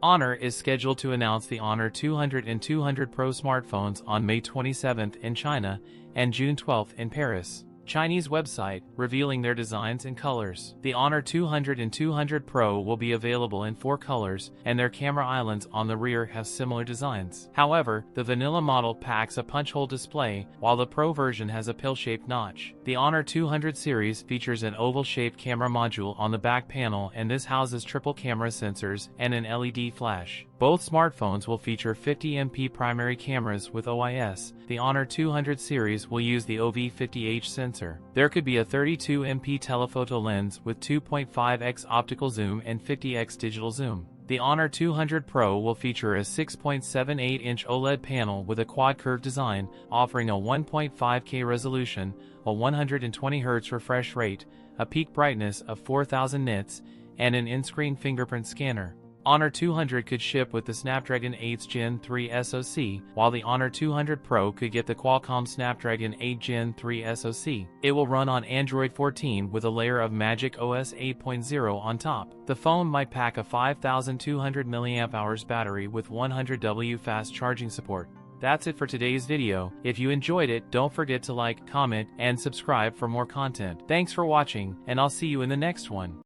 Honor is scheduled to announce the Honor 200 and 200 Pro smartphones on May 27th in China and June 12th in Paris. Chinese website, revealing their designs and colors. The Honor 200 and 200 Pro will be available in 4 colors, and their camera islands on the rear have similar designs. However, the vanilla model packs a punch-hole display, while the Pro version has a pill-shaped notch. The Honor 200 series features an oval-shaped camera module on the back panel, and this houses triple camera sensors and an LED flash. Both smartphones will feature 50MP primary cameras with OIS. The Honor 200 series will use the OV50H sensor. There could be a 32MP telephoto lens with 2.5x optical zoom and 50x digital zoom. The Honor 200 Pro will feature a 6.78-inch OLED panel with a quad-curve design, offering a 1.5K resolution, a 120Hz refresh rate, a peak brightness of 4000 nits, and an in-screen fingerprint scanner. Honor 200 could ship with the Snapdragon 8 Gen 3 SoC, while the Honor 200 Pro could get the Qualcomm Snapdragon 8 Gen 3 SoC. It will run on Android 14 with a layer of Magic OS 8.0 on top. The phone might pack a 5200 mAh battery with 100W fast charging support. That's it for today's video. If you enjoyed it, don't forget to like, comment, and subscribe for more content. Thanks for watching, and I'll see you in the next one.